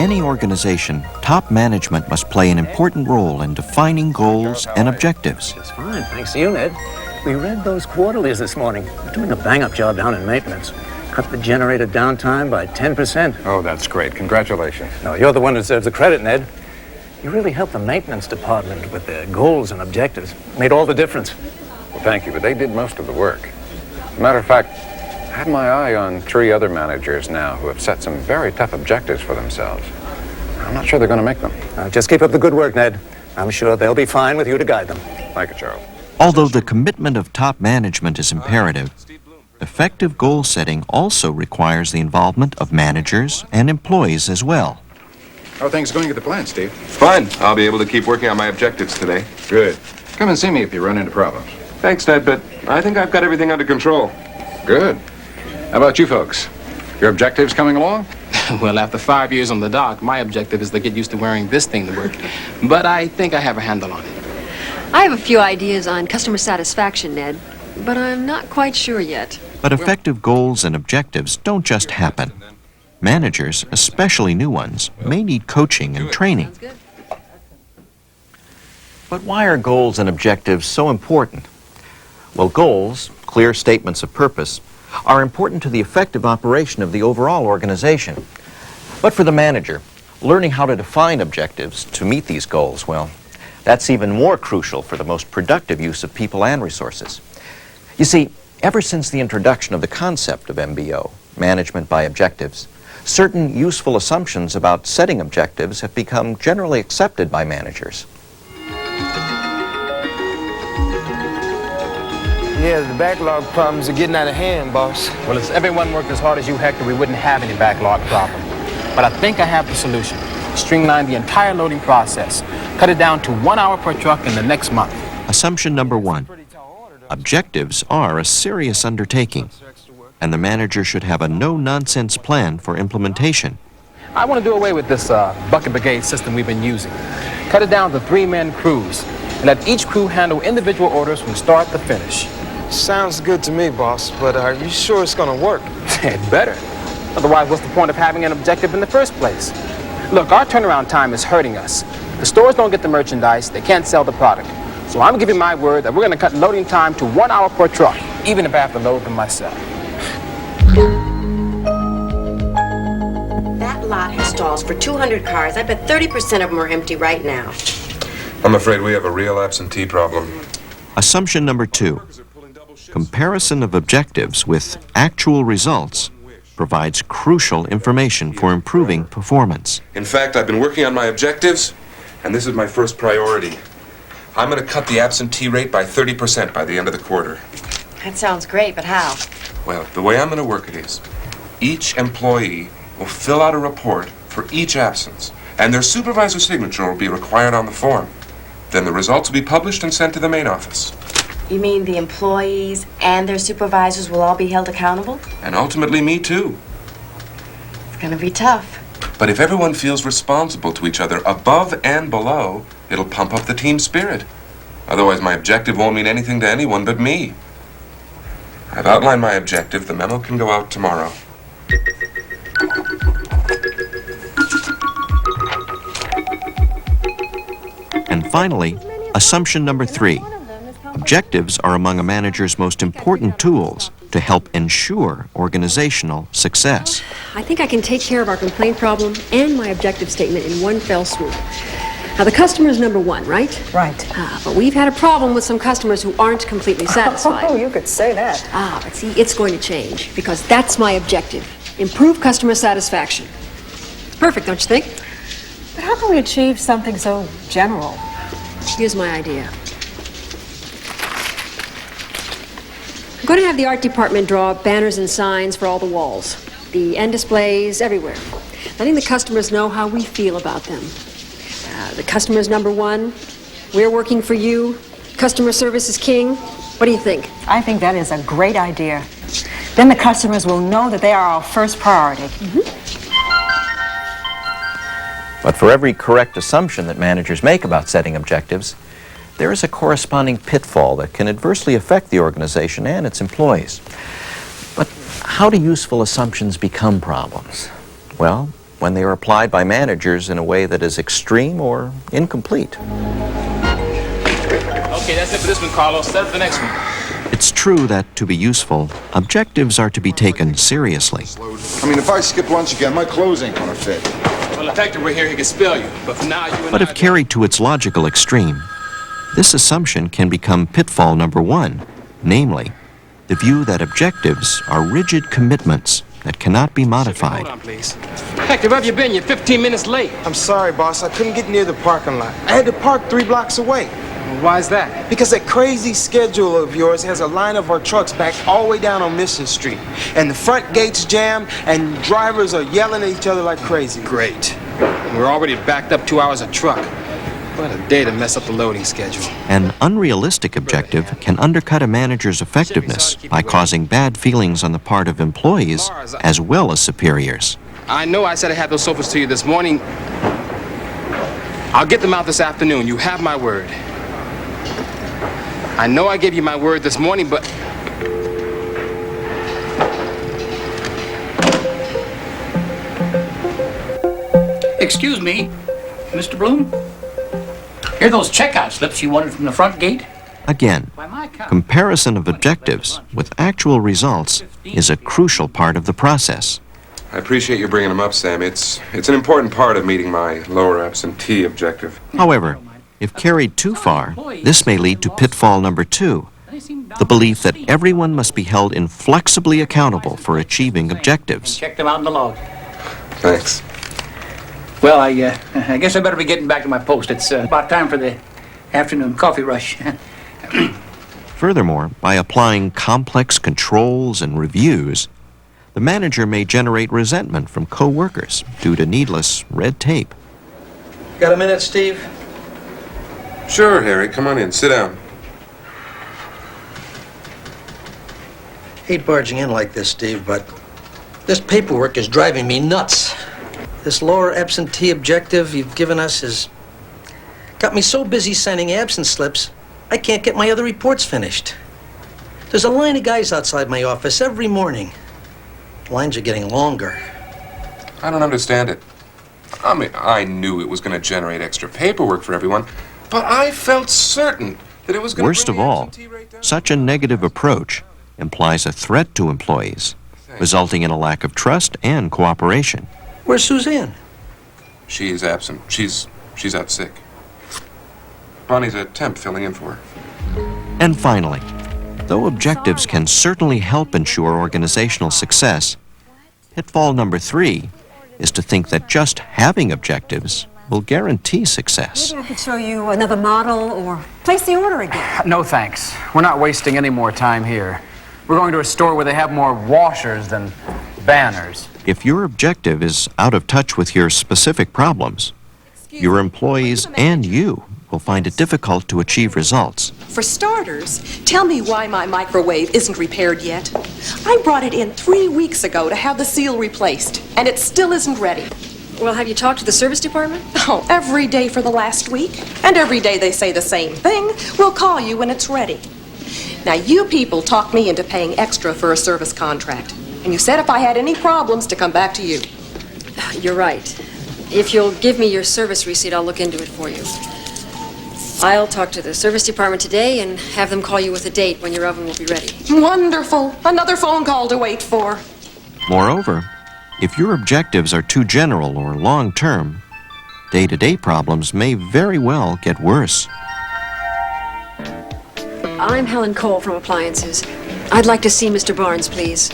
any organization, top management must play an important role in defining goals and objectives. It's fine, thanks to you, Ned. We read those quarterlies this morning. We're doing a bang-up job down in maintenance. Cut the generator downtime by 10%. Oh, that's great. Congratulations. No, you're the one who deserves the credit, Ned. You really helped the maintenance department with their goals and objectives. Made all the difference. Well, thank you, but they did most of the work. As a matter of fact, I had my eye on 3 other managers now who have set some very tough objectives for themselves. I'm not sure they're going to make them. Just keep up the good work, Ned. I'm sure they'll be fine with you to guide them. Thank you, Charles. Although the commitment of top management is imperative, effective goal setting also requires the involvement of managers and employees as well. How are things going at the plant, Steve? Fine. I'll be able to keep working on my objectives today. Good. Come and see me if you run into problems. Thanks, Ned, but I think I've got everything under control. Good. How about you folks? Your objectives coming along? Well, after 5 years on the dock, my objective is to get used to wearing this thing to work. But I think I have a handle on it. I have a few ideas on customer satisfaction, Ned, but I'm not quite sure yet. But effective goals and objectives don't just happen. Managers, especially new ones, may need coaching and training. But why are goals and objectives so important? Well, goals, clear statements of purpose, are important to the effective operation of the overall organization. But for the manager, learning how to define objectives to meet these goals, well, that's even more crucial for the most productive use of people and resources. You see, ever since the introduction of the concept of MBO, management by objectives, certain useful assumptions about setting objectives have become generally accepted by managers. Yeah, the backlog problems are getting out of hand, boss. Well, if everyone worked as hard as you, Hector, we wouldn't have any backlog problem. But I think I have the solution. Streamline the entire loading process. Cut it down to 1 hour per truck in the next month. Assumption number 1. Objectives are a serious undertaking, and the manager should have a no-nonsense plan for implementation. I want to do away with this bucket brigade system we've been using. Cut it down to 3-man crews, and let each crew handle individual orders from start to finish. Sounds good to me, boss, but are you sure it's gonna work? It better. Otherwise, what's the point of having an objective in the first place? Look, our turnaround time is hurting us. The stores don't get the merchandise, they can't sell the product. So I'm giving my word that we're going to cut loading time to 1 hour per truck, even if I have to load them myself. That lot has stalls for 200 cars. I bet 30% of them are empty right now. I'm afraid we have a real absentee problem. Assumption number 2. Comparison of objectives with actual results provides crucial information for improving performance. In fact, I've been working on my objectives, and this is my first priority. I'm going to cut the absentee rate by 30% by the end of the quarter. That sounds great, but how? Well, the way I'm going to work it is, each employee will fill out a report for each absence, and their supervisor's signature will be required on the form. Then the results will be published and sent to the main office. You mean the employees and their supervisors will all be held accountable? And ultimately me too. It's gonna be tough. But if everyone feels responsible to each other above and below, it'll pump up the team spirit. Otherwise, my objective won't mean anything to anyone but me. I've outlined my objective. The memo can go out tomorrow. And finally, assumption number 3. Objectives are among a manager's most important tools to help ensure organizational success. I think I can take care of our complaint problem and my objective statement in one fell swoop. Now, the customer is number 1, right? Right. But we've had a problem with some customers who aren't completely satisfied. Oh, you could say that. But see, it's going to change, because that's my objective. Improve customer satisfaction. It's perfect, don't you think? But how can we achieve something so general? Here's my idea. I'm going to have the art department draw banners and signs for all the walls, the end displays everywhere, letting the customers know how we feel about them. The customer's number 1. We're working for you. Customer service is king. What do you think? I think that is a great idea. Then the customers will know that they are our first priority. But for every correct assumption that managers make about setting objectives, there is a corresponding pitfall that can adversely affect the organization and its employees. But how do useful assumptions become problems? Well, when they are applied by managers in a way that is extreme or incomplete. Okay, that's it for this one, Carlos. Set up the next one. It's true that, to be useful, objectives are to be taken seriously. I mean, if I skip lunch again, my clothes ain't gonna fit. Well, the factor we're here, he can spell you. But for now, you and But I if carried to its logical extreme, this assumption can become pitfall number one, namely, the view that objectives are rigid commitments that cannot be modified. Hold on, please. Hector, where have you been? You're 15 minutes late. I'm sorry, boss. I couldn't get near the parking lot. I had to park 3 blocks away. Why is that? Because that crazy schedule of yours has a line of our trucks backed all the way down on Mission Street. And the front gate's jammed, and drivers are yelling at each other like crazy. Great. We're already backed up 2 hours of truck. What a day to mess up the loading schedule. An unrealistic objective can undercut a manager's effectiveness by causing bad feelings on the part of employees as well as superiors. I know I said I had those sofas to you this morning. I'll get them out this afternoon. You have my word. I know I gave you my word this morning, but... Excuse me, Mr. Bloom? Here are those checkout slips you wanted from the front gate? Again, comparison of objectives with actual results is a crucial part of the process. I appreciate you bringing them up, Sam. It's an important part of meeting my lower absentee objective. However, if carried too far, this may lead to pitfall number two, the belief that everyone must be held inflexibly accountable for achieving objectives. Check them out in the log. Thanks. Well, I guess I better be getting back to my post. It's about time for the afternoon coffee rush. Furthermore, by applying complex controls and reviews, the manager may generate resentment from co-workers due to needless red tape. Got a minute, Steve? Sure, Harry. Come on in. Sit down. Hate barging in like this, Steve, but this paperwork is driving me nuts. This lower absentee objective you've given us has got me so busy signing absence slips, I can't get my other reports finished. There's a line of guys outside my office every morning. Lines are getting longer. I don't understand it. I mean, I knew it was going to generate extra paperwork for everyone, but I felt certain that it was going to... Worst of all, such a negative approach implies a threat to employees, resulting in a lack of trust and cooperation. Where's Suzanne? She's absent. She's out sick. Bonnie's a temp filling in for her. And finally, though objectives can certainly help ensure organizational success, pitfall number 3 is to think that just having objectives will guarantee success. Maybe I could show you another model or place the order again. No thanks. We're not wasting any more time here. We're going to a store where they have more washers than banners. If your objective is out of touch with your specific problems, your employees and you will find it difficult to achieve results. For starters, tell me why my microwave isn't repaired yet. I brought it in 3 weeks ago to have the seal replaced, and it still isn't ready. Well, have you talked to the service department? Oh, every day for the last week. And every day they say the same thing. We'll call you when it's ready. Now, you people talked me into paying extra for a service contract. And you said if I had any problems to come back to you. You're right. If you'll give me your service receipt, I'll look into it for you. I'll talk to the service department today and have them call you with a date when your oven will be ready. Wonderful. Another phone call to wait for. Moreover, if your objectives are too general or long-term, day-to-day problems may very well get worse. I'm Helen Cole from Appliances. I'd like to see Mr. Barnes, please.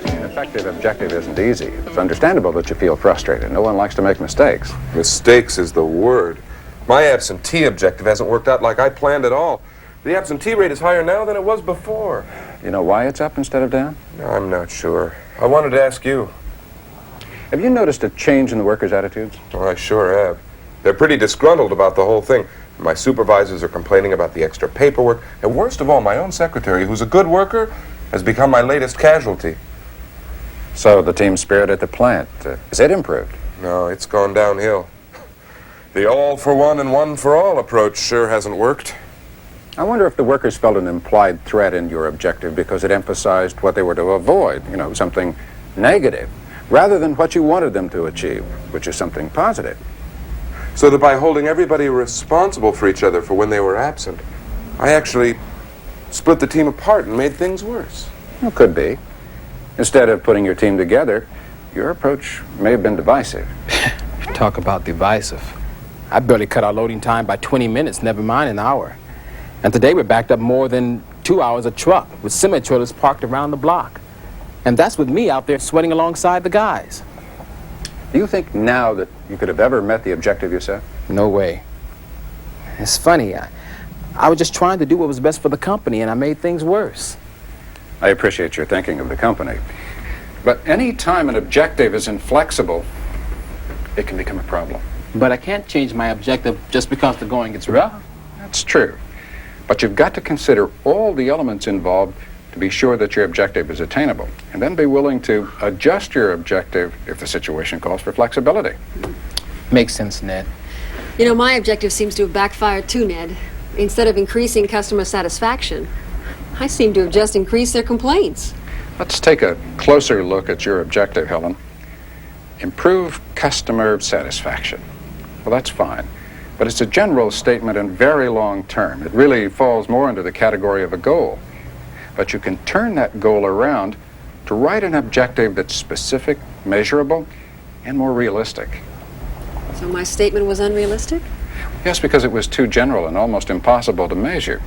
An effective objective isn't easy. It's understandable that you feel frustrated. No one likes to make mistakes. Mistakes is the word. My absentee objective hasn't worked out like I planned at all. The absentee rate is higher now than it was before. You know why it's up instead of down? I'm not sure. I wanted to ask you. Have you noticed a change in the workers' attitudes? Oh, I sure have. They're pretty disgruntled about the whole thing. My supervisors are complaining about the extra paperwork. And worst of all, my own secretary, who's a good worker, has become my latest casualty. So the team spirit at the plant, is it improved? No, it's gone downhill. The all for one and one for all approach sure hasn't worked. I wonder if the workers felt an implied threat in your objective because it emphasized what they were to avoid, something negative, rather than what you wanted them to achieve, which is something positive. So that by holding everybody responsible for each other for when they were absent, I actually split the team apart and made things worse. Well, could be. Instead of putting your team together, your approach may have been divisive. Talk about divisive. I barely cut our loading time by 20 minutes, never mind an hour. And today we're backed up more than 2 hours a truck with semi-trailers parked around the block. And that's with me out there sweating alongside the guys. Do you think now that you could have ever met the objective you set? No way. It's funny. I was just trying to do what was best for the company, and I made things worse. I appreciate your thinking of the company. But any time an objective is inflexible, it can become a problem. But I can't change my objective just because the going gets rough. That's true. But you've got to consider all the elements involved to be sure that your objective is attainable, and then be willing to adjust your objective if the situation calls for flexibility. Makes sense, Ned. You know, my objective seems to have backfired too, Ned. Instead of increasing customer satisfaction, I seem to have just increased their complaints. Let's take a closer look at your objective, Helen. Improve customer satisfaction. Well, that's fine, but it's a general statement and very long term. It really falls more into the category of a goal. But you can turn that goal around to write an objective that's specific, measurable, and more realistic. So my statement was unrealistic? Yes, because it was too general and almost impossible to measure.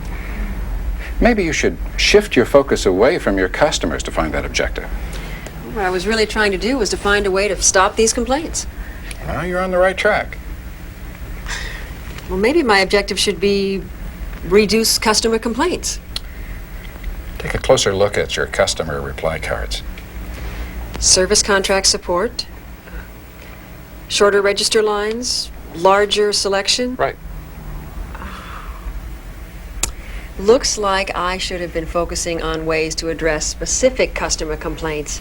Maybe you should shift your focus away from your customers to find that objective. What I was really trying to do was to find a way to stop these complaints. Well, you're on the right track. Well, maybe my objective should be reduce customer complaints. Take a closer look at your customer reply cards. Service contract support, shorter register lines, larger selection. Right. Looks like I should have been focusing on ways to address specific customer complaints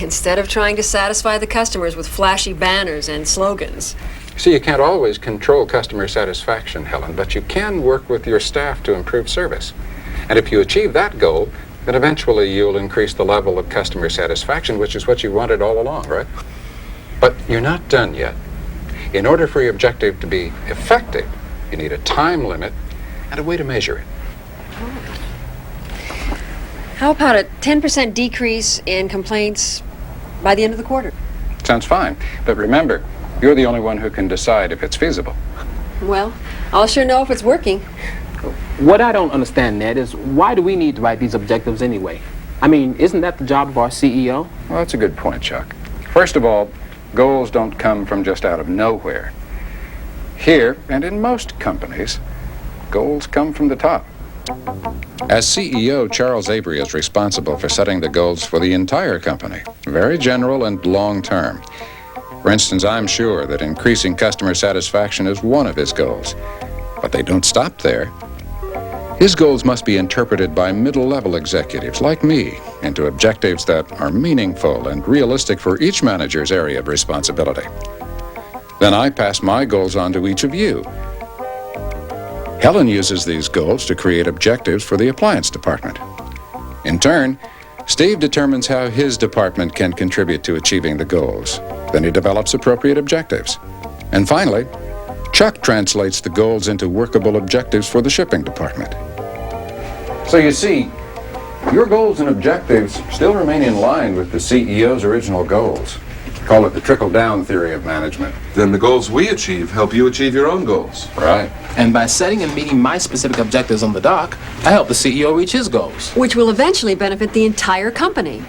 instead of trying to satisfy the customers with flashy banners and slogans. See, you can't always control customer satisfaction, Helen, but you can work with your staff to improve service. And if you achieve that goal, then eventually you'll increase the level of customer satisfaction, which is what you wanted all along, right? But you're not done yet. In order for your objective to be effective, you need a time limit and a way to measure it. How about a 10% decrease in complaints by the end of the quarter? Sounds fine, but remember, you're the only one who can decide if it's feasible. Well, I'll sure know if it's working. What I don't understand, Ned, is why do we need to write these objectives anyway? I mean, isn't that the job of our CEO? Well, that's a good point, Chuck. First of all, goals don't come from just out of nowhere. Here, and in most companies, goals come from the top. As CEO, Charles Avery is responsible for setting the goals for the entire company, very general and long-term. For instance, I'm sure that increasing customer satisfaction is one of his goals, but they don't stop there. His goals must be interpreted by middle-level executives like me into objectives that are meaningful and realistic for each manager's area of responsibility. Then I pass my goals on to each of you. Helen uses these goals to create objectives for the appliance department. In turn, Steve determines how his department can contribute to achieving the goals. Then he develops appropriate objectives. And finally, Chuck translates the goals into workable objectives for the shipping department. So you see, your goals and objectives still remain in line with the CEO's original goals. Call it the trickle-down theory of management. Then the goals we achieve help you achieve your own goals. Right. And by setting and meeting my specific objectives on the dock, I help the CEO reach his goals. Which will eventually benefit the entire company.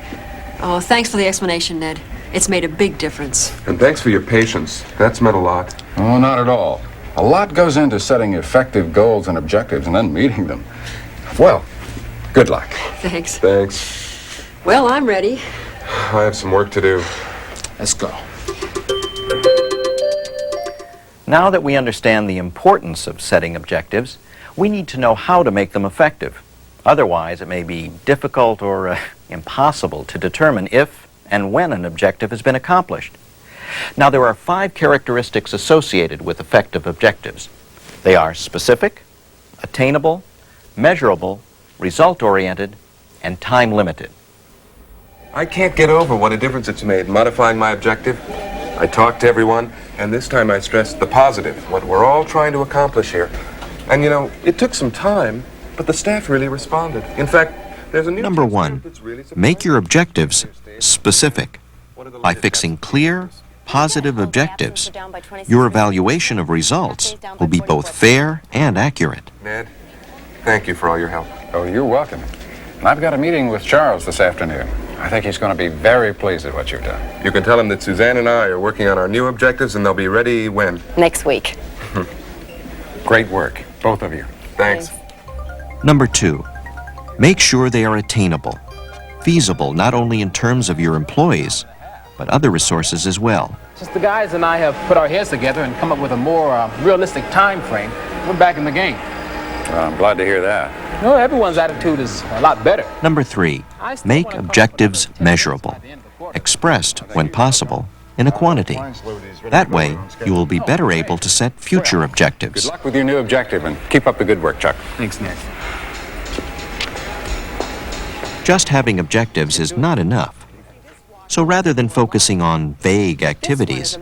Oh, thanks for the explanation, Ned. It's made a big difference. And thanks for your patience. That's meant a lot. Oh, not at all. A lot goes into setting effective goals and objectives and then meeting them. Well, good luck. Thanks. Thanks. Well, I'm ready. I have some work to do. Let's go. Now that we understand the importance of setting objectives, we need to know how to make them effective. Otherwise, it may be difficult or impossible to determine if and when an objective has been accomplished. Now, there are 5 characteristics associated with effective objectives. They are specific, attainable, measurable, result-oriented, and time-limited. I can't get over what a difference it's made modifying my objective. I talked to everyone, and this time I stressed the positive, what we're all trying to accomplish here. And you know, it took some time, but the staff really responded. In fact, there's a new Number 1, make your objectives specific. By fixing clear, positive objectives, your evaluation of results will be both fair and accurate. Ned, thank you for all your help. Oh, you're welcome. And I've got a meeting with Charles this afternoon. I think he's going to be very pleased at what you've done. You can tell him that Suzanne and I are working on our new objectives, and they'll be ready when? Next week. Great work, both of you. Thanks. Number 2, make sure they are attainable, feasible not only in terms of your employees, but other resources as well. Since the guys and I have put our heads together and come up with a more realistic time frame, we're back in the game. Well, I'm glad to hear that. You know, everyone's attitude is a lot better. Number 3, make objectives measurable, expressed, when possible, in a quantity. That way, you will be better able to set future objectives. Good luck with your new objective, and keep up the good work, Chuck. Thanks, Ned. Just having objectives is not enough. So rather than focusing on vague activities,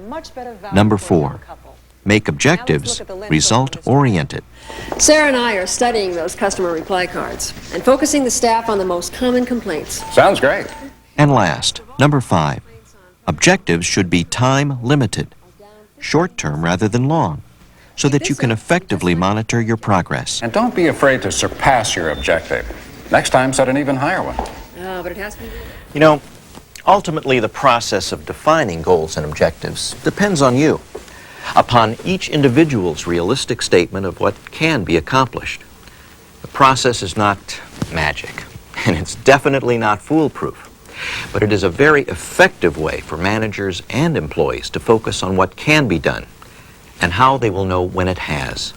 number 4, make objectives result-oriented. Sarah and I are studying those customer reply cards and focusing the staff on the most common complaints. Sounds great. And last, number 5, objectives should be time-limited, short-term rather than long, so that you can effectively monitor your progress. And don't be afraid to surpass your objective. Next time, set an even higher one. But it has to be. You know, ultimately the process of defining goals and objectives depends on you, upon each individual's realistic statement of what can be accomplished. The process is not magic, and it's definitely not foolproof. But it is a very effective way for managers and employees to focus on what can be done and how they will know when it has.